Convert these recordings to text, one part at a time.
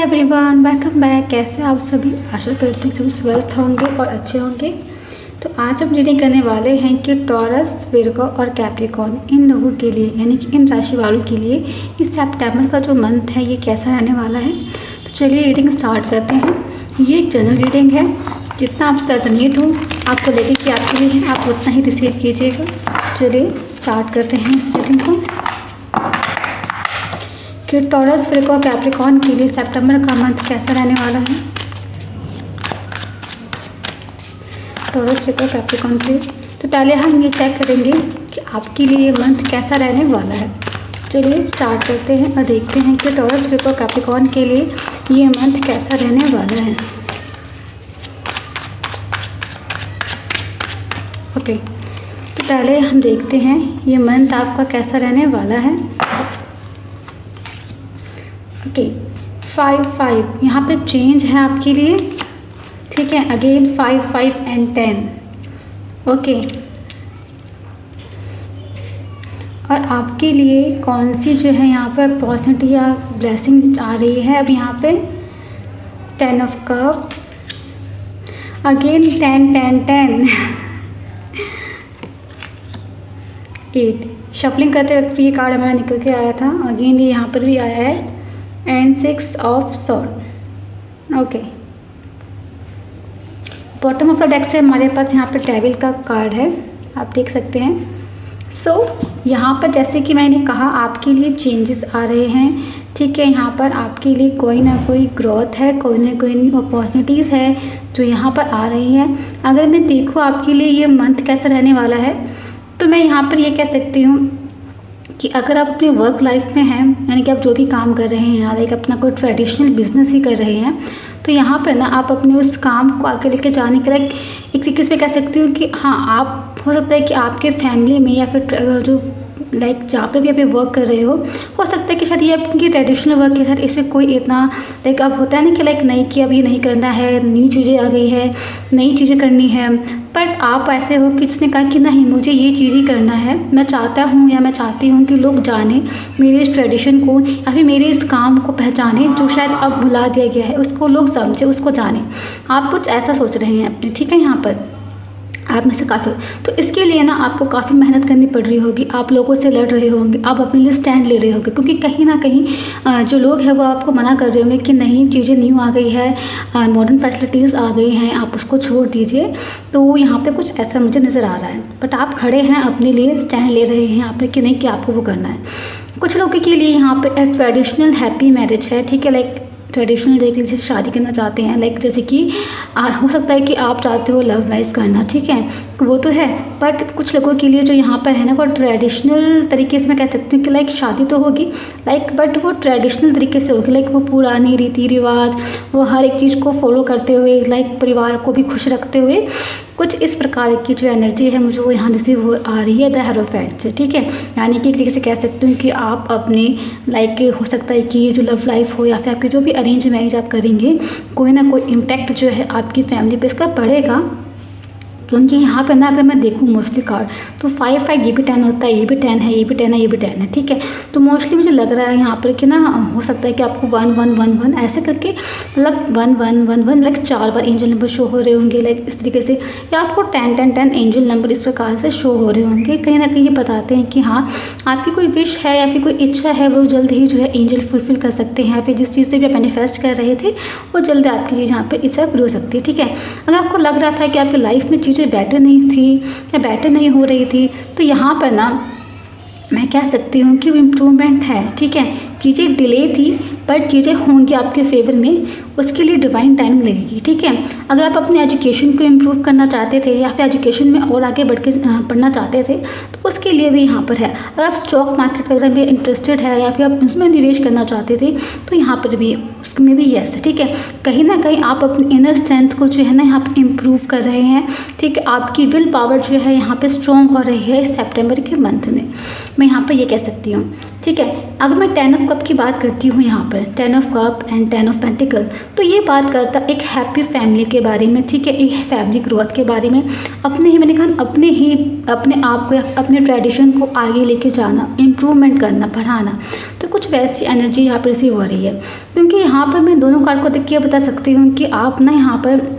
Everyone, welcome back. कैसे आप सभी? आशा करती हूँ सभी स्वस्थ होंगे और अच्छे होंगे। तो आज हम रीडिंग करने वाले हैं कि टॉरस, विर्गो और कैप्रिकॉर्न इन लोगों के लिए यानी कि इन राशि वालों के लिए इस सितंबर का जो मंथ है ये कैसा रहने वाला है। तो चलिए रीडिंग स्टार्ट करते हैं। ये एक जनरल रीडिंग है, जितना आप रेजोनेट हो आपको लगे कि आपके लिए है आप उतना ही रिसीव कीजिएगा। चलिए स्टार्ट करते हैं इस रीडिंग को कि टॉरस, विर्गो और कैप्रिकॉर्न के लिए सितंबर का मंथ कैसा रहने वाला है। टॉरस, विर्गो, कैप्रिकॉर्न के लिए तो पहले हम ये चेक करेंगे कि आपके लिए ये मंथ कैसा रहने वाला है। चलिए स्टार्ट करते हैं और देखते हैं कि टॉरस, विर्गो, कैप्रिकॉर्न के लिए ये मंथ कैसा रहने वाला है। ओके, तो पहले हम देखते हैं ये मंथ आपका कैसा रहने वाला है। ओके, 5 यहाँ पे चेंज है आपके लिए, ठीक है। Again 5 and 10। ओके, और आपके लिए कौन सी जो है यहाँ पर अपॉर्चुनिटी या ब्लेसिंग आ रही है। अब यहाँ पे 10 ऑफ कप, अगेन 10 8। शफलिंग करते वक्त ये कार्ड हमारा निकल के आया था। अगेन ये यहाँ पर भी आया है and 6 of sword. Okay, bottom of the deck से हमारे पास यहाँ पर डेविल का कार्ड है, आप देख सकते हैं। यहाँ पर जैसे कि मैंने कहा आपके लिए चेंजेस आ रहे हैं, ठीक है। यहाँ पर आपके लिए कोई ना कोई ग्रोथ है, कोई ना कोई न्यू अपॉर्चुनिटीज़ है जो यहाँ पर आ रही हैं। अगर मैं देखूँ आपके लिए ये मंथ कैसा रहने वाला है, तो मैं यहाँ पर ये कह सकती हूँ कि अगर आप अपने वर्क लाइफ में हैं, यानी कि आप जो भी काम कर रहे हैं, लाइक अपना कोई ट्रेडिशनल बिजनेस ही कर रहे हैं, तो यहाँ पर ना आप अपने उस काम को आगे लेके जाने के लिए एक तरीके से कह सकती हूँ कि हाँ, आप हो सकता है कि आपके फैमिली में या फिर जो लाइक जहाँ पे भी आप वर्क कर रहे हो सकता है कि शायद ये आपकी ट्रेडिशनल वर्क है, सर इससे कोई इतना लाइक अब होता है ना कि लाइक नहीं कि अब ये नहीं करना है, न्यू चीज़ें आ गई है, नई चीज़ें करनी है। बट आप ऐसे हो कि जिसने कहा कि नहीं मुझे ये चीज़ ही करना है, मैं चाहता हूँ या मैं चाहती हूँ कि लोग जाने मेरे इस ट्रेडिशन को या फिर मेरे इस काम को पहचाने जो शायद अब भुला दिया गया है, उसको लोग समझे, उसको जाने। आप कुछ ऐसा सोच रहे हैं अपने, ठीक है। यहाँ पर आप में से काफ़ी, तो इसके लिए ना आपको काफ़ी मेहनत करनी पड़ रही होगी, आप लोगों से लड़ रहे होंगे, आप अपने लिए स्टैंड ले रहे होंगे, क्योंकि कहीं ना कहीं जो लोग हैं वो आपको मना कर रहे होंगे कि नहीं चीज़ें न्यू आ गई है, मॉडर्न फैसिलिटीज़ आ गई हैं, आप उसको छोड़ दीजिए। तो यहाँ पे कुछ ऐसा मुझे नज़र आ रहा है, बट आप खड़े हैं अपने लिए, स्टैंड ले रहे हैं आपने कि नहीं कि आपको वो करना है। कुछ लोगों के लिए यहाँ पे ट्रेडिशनल हैप्पी मैरिज है, ठीक है। लाइक ट्रेडिशनल तरीके से शादी करना चाहते हैं, लाइक जैसे कि हो सकता है कि आप चाहते हो लव मैरिज करना, ठीक है, वो तो है। बट कुछ लोगों के लिए जो यहाँ पर है ना वो ट्रेडिशनल तरीके से मैं कह सकती हूँ कि लाइक शादी तो होगी लाइक, बट वो ट्रेडिशनल तरीके से होगी, लाइक वो पुरानी रीति रिवाज, वो हर एक चीज़ को फॉलो करते हुए, लाइक परिवार को भी खुश रखते हुए, कुछ इस प्रकार की जो एनर्जी है मुझे वो यहाँ रिसीव हो आ रही है द हेरोफेंट से, ठीक है। यानी कि एक तरीके से कह सकती हूँ कि आप अपने लाइक हो सकता है कि ये जो लव लाइफ हो या फिर आपकी जो भी अरेंज मैरिज आप करेंगे, कोई ना कोई इम्पैक्ट जो है आपकी फैमिली पे इसका पड़ेगा। क्योंकि यहाँ पे ना अगर मैं देखूँ मोस्टली कार्ड तो 5 ये भी 10 होता है, ये भी 10 है, ये भी 10 है, ये भी 10 है, ठीक है। तो मोस्टली मुझे लग रहा है यहाँ पर कि ना हो सकता है कि आपको 1 1 1 1 ऐसे करके मतलब 1 1 1 1 लाइक 4 बार एंजल नंबर शो हो रहे होंगे, लाइक इस तरीके से, या आपको 10 10 10 एंजल नंबर इस प्रकार से शो हो रहे होंगे। कहीं ना कहीं ये बताते हैं कि हाँ आपकी कोई विश है या फिर कोई इच्छा है वो जल्द ही जो है एंजल फुलफिल कर सकते हैं, या फिर जिस चीज़ से भी आप मैनिफेस्ट कर रहे थे वो जल्द आपकी चीज़ यहाँ पर इच्छा पूरी हो सकती है, ठीक है। अगर आपको लग रहा था कि आपकी लाइफ में चीज़ें बेटर नहीं थी या बेटर नहीं हो रही थी, तो यहाँ पर ना मैं कह सकती हूँ कि इम्प्रूवमेंट है, ठीक है। चीज़ें डिले थी बट चीज़ें होंगी आपके फेवर में, उसके लिए डिवाइन टाइमिंग लगेगी, ठीक है। अगर आप अपने एजुकेशन को इम्प्रूव करना चाहते थे या फिर एजुकेशन में और आगे बढ़ के पढ़ना चाहते थे तो उसके लिए भी यहाँ पर है। अगर आप स्टॉक मार्केट वगैरह में इंटरेस्टेड है या फिर आप उसमें निवेश करना चाहते थे तो यहाँ पर भी उसमें भी यस, ठीक है। कहीं ना कहीं आप अपनी इनर स्ट्रेंथ को जो है ना यहाँ पर इम्प्रूव कर रहे हैं, ठीक है। आपकी विल पावर जो है यहाँ पर स्ट्रॉन्ग हो रही है सितंबर के मंथ में, मैं यहाँ पर ये कह सकती हूँ, ठीक है। अगर मैं 10 ऑफ कप की बात करती हूँ यहाँ पर, 10 of cup and 10 of pentacle, तो ये बात करता एक हैप्पी फैमिली के बारे में, ठीक है, एक फैमिली ग्रोथ के बारे में, अपने ही मैंने कहा अपने आप को, अपने ट्रेडिशन को आगे लेके जाना, इम्प्रूवमेंट करना, बढ़ाना। तो कुछ वैसी एनर्जी यहाँ पर रिसीव हो रही है, क्योंकि यहाँ पर मैं दोनों कार्ड को देख के बता सकती हूँ कि आप ना यहाँ पर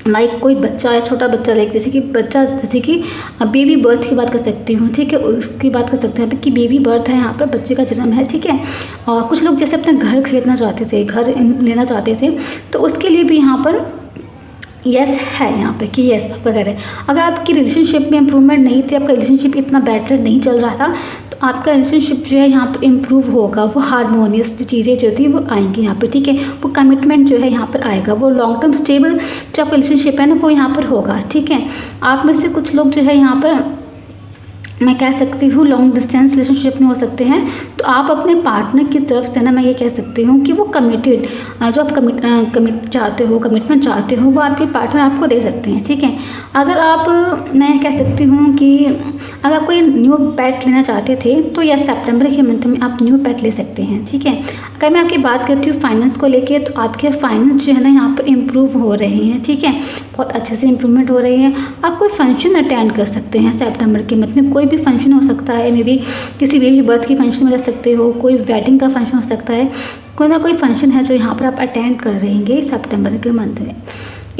लाइक कोई बच्चा है, छोटा बच्चा, लाइक जैसे कि बेबी बर्थ की बात कर सकती हूँ, ठीक है, उसकी बात कर सकते हैं कि बेबी बर्थ है, यहाँ पर बच्चे का जन्म है, ठीक है। और कुछ लोग जैसे अपना घर खरीदना चाहते थे, घर लेना चाहते थे, तो उसके लिए भी यहाँ पर यस है यहाँ पे कि यस आपका घर है। अगर आपकी रिलेशनशिप में इम्प्रूवमेंट नहीं थी, आपका रिलेशनशिप इतना बेटर नहीं चल रहा था, तो आपका रिलेशनशिप जो है यहाँ पे इम्प्रूव होगा, वो हारमोनियस जो चीज़ें जो थी वो आएंगी यहाँ पे, ठीक है, वो कमिटमेंट जो है यहाँ पर आएगा, वो लॉन्ग टर्म स्टेबल जो आपका रिलेशनशिप है ना वो यहाँ पर होगा, ठीक है। आप में से कुछ लोग जो है यहाँ पर मैं कह सकती हूँ लॉन्ग डिस्टेंस रिलेशनशिप में हो सकते हैं, तो आप अपने पार्टनर की तरफ से ना मैं ये कह सकती हूँ कि वो कमिटेड, जो आप कमिटमेंट चाहते हो वो आपके पार्टनर आपको दे सकते हैं, ठीक है। अगर आप मैं कह सकती हूँ कि अगर आप कोई न्यू पेट लेना चाहते थे तो यह सितंबर के मंथ में आप न्यू पेट ले सकते हैं, ठीक है। अगर मैं आपकी बात करती हूँ फाइनेंस को लेके, तो आपके फाइनेंस जो है ना यहाँ पर इम्प्रूव हो रहे हैं, ठीक है, बहुत अच्छे से इम्प्रूवमेंट हो रही है। आप कोई फंक्शन अटेंड कर सकते हैं सितंबर के मंथ में, कोई भी फंक्शन हो सकता है, मे बी किसी बेबी बर्थ की फंक्शन में जा सकते हो, कोई वेडिंग का फंक्शन हो सकता है, कोई ना कोई फंक्शन है जो यहाँ पर आप अटेंड कर रहेंगे सितंबर के मंथ में।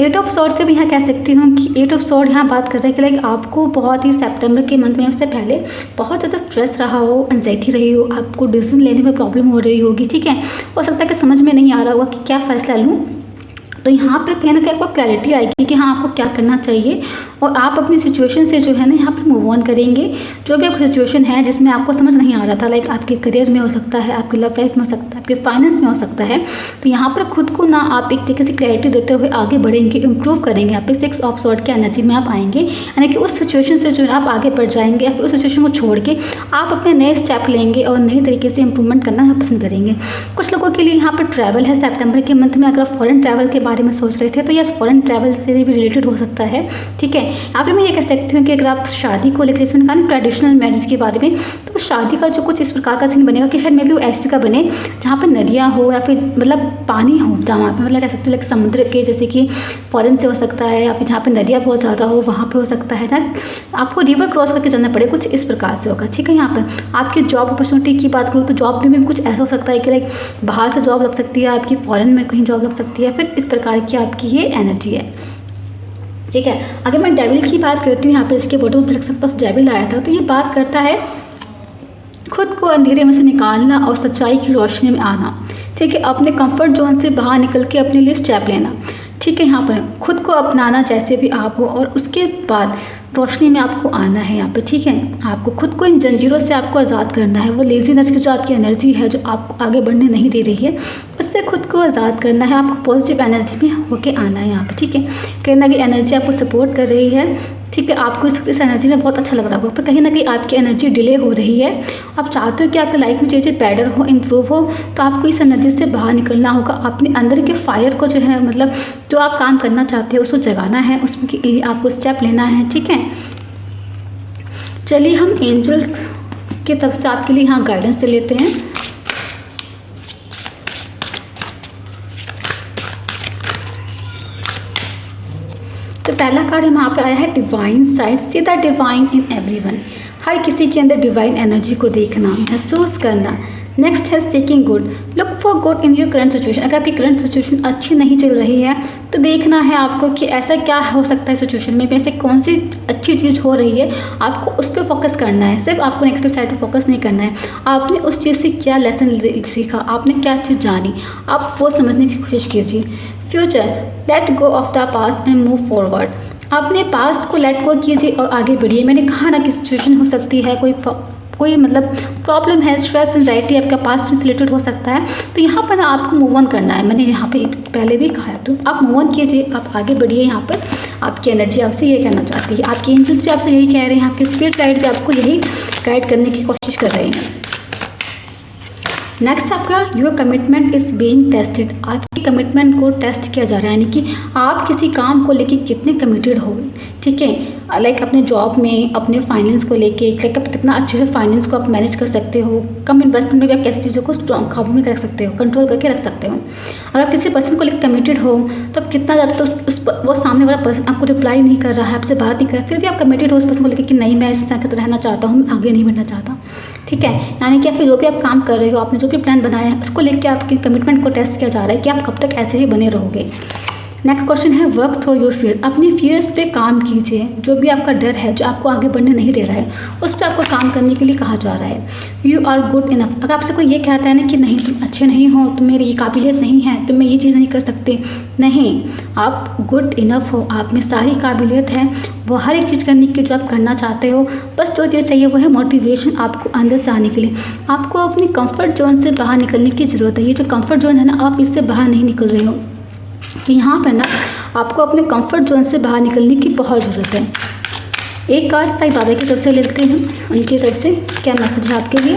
8 ऑफ सॉर्ड से भी यहाँ कह सकती हूँ कि 8 ऑफ सॉर्ड यहाँ बात कर रहे हैं कि लाइक आपको बहुत ही सितंबर के मंथ में उससे पहले बहुत ज़्यादा स्ट्रेस रहा हो, एंजाइटी रही हो, आपको डिसीजन लेने में प्रॉब्लम हो रही होगी, ठीक है। हो सकता है कि समझ में नहीं आ रहा होगा कि क्या फ़ैसला लूँ, तो यहाँ पर कहीं ना कहीं आपको क्लैरिटी आएगी कि हाँ आपको क्या करना चाहिए, और आप अपनी सिचुएशन से जो है ना यहाँ पर मूव ऑन करेंगे। जो भी आपकी सिचुएशन है जिसमें आपको समझ नहीं आ रहा था, लाइक आपके करियर में हो सकता है, आपके लव लाइफ में हो सकता है, आपके फाइनेंस में हो सकता है, तो यहाँ पर खुद को ना आप एक तरीके से क्लैरिटी देते हुए आगे बढ़ेंगे, इंप्रूव करेंगे। आप 6 ऑफ सॉर्ड की एनर्जी में आप आएंगे, यानी कि उस सिचुएशन से जो है आप आगे बढ़ जाएंगे, या फिर उस सिचुएशन को छोड़ के आप अपने नए स्टेप लेंगे और नई तरीके से इंप्रूवमेंट करना पसंद करेंगे। कुछ लोगों के लिए यहाँ पर ट्रैवल है सितंबर के मंथ में। अगर आप फॉरेन ट्रैवल के बारे में सोच रहे थे तो यस, फॉरेन ट्रैवल से भी रिलेटेड हो सकता है, ठीक है। यहाँ पर मैं ये कह सकती हूँ कि अगर आप शादी को लेकर, जैसे मैंने कहा ट्रेडिशनल मैरिज के बारे में, तो शादी का जो कुछ इस प्रकार का सीन बनेगा कि शायद में भी वो ऐसे का बने जहाँ पर नदियाँ हो, या फिर मतलब पानी हो जहाँ पर, मतलब कह सकते हो लाइक समुद्र के, जैसे कि फॉरेन से हो सकता है, या फिर जहाँ पर नदियाँ बहुत ज़्यादा हो वहाँ पर हो सकता है ना, आपको रिवर क्रॉस करके जाना पड़े, कुछ इस प्रकार से होगा, ठीक है। यहाँ पर आपकी जॉब अपॉर्चुनिटी की बात करूँ तो जॉब में भी कुछ ऐसा हो सकता है कि लाइक बाहर से जॉब लग सकती है आपकी, फॉरेन में कहीं जॉब लग सकती है, फिर इस प्रकार की आपकी ये एनर्जी है, ठीक है। अगर मैं डेविल की बात करती हूँ, यहाँ पे इसके बॉटम पर सबके पास डेविल आया था, तो ये बात करता है खुद को अंधेरे में से निकालना और सच्चाई की रोशनी में आना, ठीक है। अपने कंफर्ट जोन से बाहर निकल के अपने लिए स्टेप लेना, ठीक है। यहाँ पर खुद को अपनाना जैसे भी आप हो, और उसके बाद रोशनी में आपको आना है यहाँ पे, ठीक है। आपको खुद को इन जंजीरों से आपको आज़ाद करना है। वो लेजीनेस की जो आपकी एनर्जी है जो आपको आगे बढ़ने नहीं दे रही है, उससे खुद को आज़ाद करना है। आपको पॉजिटिव एनर्जी में होके आना है यहाँ पे, ठीक है। कहीं ना कहीं एनर्जी आपको सपोर्ट कर रही है, ठीक है। आपको इस एनर्जी में बहुत अच्छा लग रहा होगा, पर कहीं ना कहीं आपकी एनर्जी डिले हो रही है। आप चाहते हो कि आपकी लाइफ में चीज़ें बेटर हो, इम्प्रूव हो, तो आपको इस एनर्जी से बाहर निकलना होगा। अपने अंदर के फायर को जो है, मतलब जो आप काम करना चाहते हो उसको जगाना है, उसके लिए आपको स्टेप लेना है, ठीक है। चलिए हम एंजल्स की तरफ से आपके लिए यहाँ गाइडेंस दे लेते हैं। तो पहला कार्ड यहाँ पे आया है divine side, see the divine in everyone. हर किसी के अंदर डिवाइन एनर्जी को देखना, महसूस करना। नेक्स्ट है seeking good, look for good in your current situation. अगर आपकी करंट सिचुएशन अच्छी नहीं चल रही है तो देखना है आपको कि ऐसा क्या हो सकता है सिचुएशन में, ऐसे कौन सी अच्छी चीज़ हो रही है, आपको उस पर फोकस करना है। सिर्फ आपको नेगेटिव साइड पर फोकस नहीं करना है। आपने उस चीज़ से क्या लेसन सीखा, आपने क्या चीज़ जानी, आप वो समझने की कोशिश कीजिए। Future, let go of the past and move forward. अपने पास्ट को लेट गो कीजिए और आगे बढ़िए। मैंने कहा ना कि सिचुएशन हो सकती है, कोई मतलब प्रॉब्लम है, स्ट्रेस एंजाइटी आपका पास्ट से रिलेटेड हो सकता है, तो यहाँ पर आपको मूव ऑन करना है। मैंने यहाँ पे पहले भी कहा है, तो आप मूव ऑन कीजिए, आप आगे बढ़िए। यहाँ पर आपकी एनर्जी आपसे ये कहना चाहती है, आपके एंजल्स भी आपसे यही कह रहे हैं, आपके स्पिरिट गाइड भी आपको यही गाइड करने की कोशिश कर रहे हैं। नेक्स्ट आपका your commitment is being tested, आपकी कमिटमेंट को टेस्ट किया जा रहा है, यानी कि आप किसी काम को लेके कितने कमिटेड हो, ठीक है। लाइक अपने जॉब में, अपने फाइनेंस को लेके, लाइक आप कितना अच्छे से फाइनेंस को आप मैनेज कर सकते हो, कम इन्वेस्टमेंट में भी आप कैसी चीज़ों को स्ट्रॉन्ग काबू में रख सकते हो, कंट्रोल करके रख सकते हो। अगर आप किसी पर्सन को लेकर कमिटेड हो तो आप कितना ज़्यादा, तो वो सामने वाला पर्सन आपको रिप्लाई नहीं कर रहा है, आपसे बात नहीं कर रहा, फिर भी आप कमिटेड हो उस पर्सन को लेकर कि नहीं, मैं इस तरह रहना चाहता हूँ, मैं आगे नहीं बढ़ना चाहता, ठीक है। यानी कि फिर जो भी आप काम कर रहे हो, आपने जो भी प्लान बनाया है, उसको लेकर आपकी कमिटमेंट को टेस्ट किया जा रहा है कि आप कब तक ऐसे ही बने रहोगे। नेक्स्ट क्वेश्चन है वर्क थ्रू योर फियर, अपनी फियर्स पे काम कीजिए। जो भी आपका डर है, जो आपको आगे बढ़ने नहीं दे रहा है, उस पर आपको काम करने के लिए कहा जा रहा है। यू आर गुड इनफ, अगर आपसे कोई ये कहता है ना कि नहीं तुम अच्छे नहीं हो, तुम मेरी ये काबिलियत नहीं है, तुम ये चीज़ नहीं कर सकते, नहीं, आप गुड इनफ हो, आप में सारी काबिलियत है, वो हर एक चीज़ करने की जो आप करना चाहते हो। बस जो चीज़ चाहिए वो है मोटिवेशन आपको अंदर से आने के लिए। आपको अपनी कंफर्ट जोन से बाहर निकलने की ज़रूरत है। ये जो कंफर्ट जोन है ना, आप इससे बाहर नहीं निकल रहे हो, कि यहाँ पर ना आपको अपने कंफर्ट जोन से बाहर निकलने की बहुत ज़रूरत है। एक कार्ड साईं बाबा की तरफ से लेते हैं, उनकी तरफ से क्या मैसेज है आपके लिए।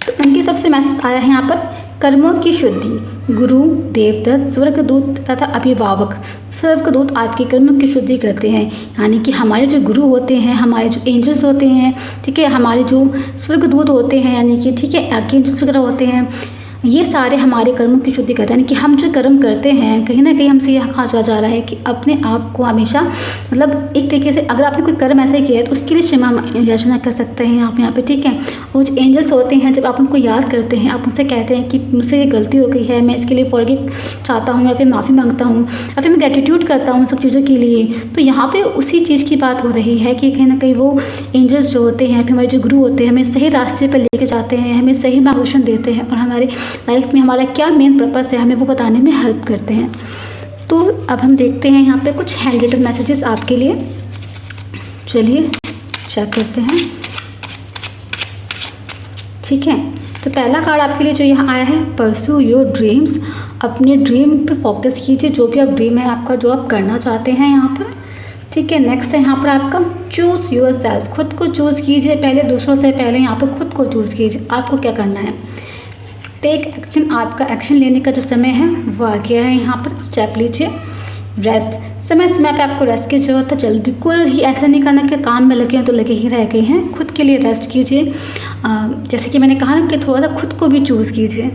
तो उनकी तरफ से मैसेज आया है यहाँ पर, कर्मों की शुद्धि, गुरु, देवदत्त, स्वर्गदूत तथा अभिभावक, स्वर्गदूत आपके कर्मों की शुद्धि करते हैं। यानी कि हमारे जो गुरु होते हैं, हमारे जो एंजल्स होते हैं, ठीक है, हमारे जो स्वर्गदूत होते हैं, यानी कि ठीक है, आर्कएंजल्स वगैरह होते हैं, ये सारे हमारे कर्मों की शुद्धि करते हैं। यानी कि हम जो कर्म करते हैं, कहीं ना कहीं हमसे यह कहा जा रहा है कि अपने आप को हमेशा, मतलब एक तरीके से अगर आपने कोई कर्म ऐसे किया है तो उसके लिए क्षमा याचना कर सकते हैं आप यहाँ पे, ठीक है। वो जो एंजल्स होते हैं, जब आप उनको याद करते हैं, आप उनसे कहते हैं कि मुझसे ये गलती हो गई है, मैं इसके लिए फॉरगिव चाहता हूँ, या फिर माफ़ी मांगता हूँ, या फिर मैं ग्रेटिट्यूड करता हूँ सब चीज़ों के लिए, तो यहाँ पर उसी चीज़ की बात हो रही है कि कहीं ना कहीं वो एंजल्स जो होते हैं, फिर हमारे जो गुरु होते हैं, हमें सही रास्ते पर लेके जाते हैं, हमें सही मार्गदर्शन देते हैं, और हमारे लाइफ में हमारा क्या मेन पर्पस है, हमें वो बताने में हेल्प करते हैं। तो अब हम देखते हैं यहाँ पे कुछ हैंड रिटन मैसेजेस आपके लिए। चलिए चेक करते हैं, ठीक है। तो पहला कार्ड आपके लिए जो यहाँ आया है, परस्यू योर ड्रीम्स, अपने ड्रीम पे फोकस कीजिए, जो भी आप ड्रीम है आपका, जो आप करना चाहते हैं यहाँ पर, ठीक है। नेक्स्ट है यहाँ पर आपका चूज़ योर सेल्फ, खुद को चूज़ कीजिए पहले, दूसरों से पहले यहाँ पर खुद को चूज़ कीजिए, आपको क्या करना है। टेक एक्शन, आपका एक्शन लेने का जो समय है वो आ गया है, यहाँ पर स्टेप लीजिए। रेस्ट, समय समय पे आपको रेस्ट की ज़रूरत है, जल्द बिल्कुल ही ऐसा नहीं करना कि काम में लगे हैं तो लगे ही रह गए हैं, खुद के लिए रेस्ट कीजिए। जैसे कि मैंने कहा ना कि थोड़ा सा खुद को भी चूज़ कीजिए।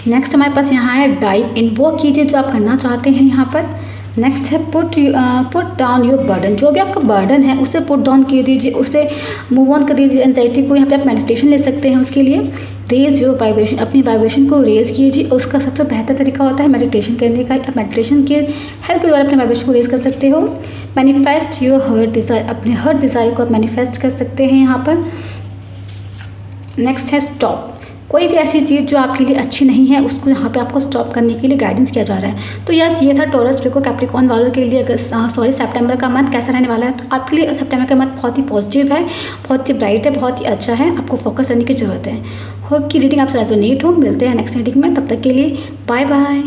नेक्स्ट हमारे पास यहाँ है डाइव इन, वो कीजिए जो आप करना चाहते हैं यहाँ पर। नेक्स्ट है पुट डाउन योर बर्डन, जो भी आपका बर्डन है उसे पुट डाउन कर दीजिए, उसे मूव ऑन कर दीजिए एंजाइटी को। यहाँ पे आप मेडिटेशन ले सकते हैं उसके लिए। रेज योर वाइब्रेशन, अपनी वाइब्रेशन को रेज कीजिए, उसका सबसे बेहतर तरीका होता है मेडिटेशन करने का। आप मेडिटेशन के हेल्प के द्वारा अपने वाइब्रेशन को रेज कर सकते हो। मैनिफेस्ट योर हर्ट डिज़ायर, अपने हर्ट डिज़ायर को आप मैनिफेस्ट कर सकते हैं यहाँ पर। नेक्स्ट है स्टॉप, कोई भी ऐसी चीज़ जो आपके लिए अच्छी नहीं है उसको यहाँ पे आपको स्टॉप करने के लिए गाइडेंस किया जा रहा है। तो यस, ये था टॉरस वर्गो कैप्रिकॉर्न वालों के लिए। अगर सितंबर का मंथ कैसा रहने वाला है, तो आपके लिए सितंबर का मंथ बहुत ही पॉजिटिव है, बहुत ही ब्राइट है, बहुत ही अच्छा है, आपको फोकस करने की ज़रूरत है। होप की रीडिंग आपसे रेजोनेट हो। मिलते हैं नेक्स्ट रीडिंग में, तब तक के लिए बाय बाय।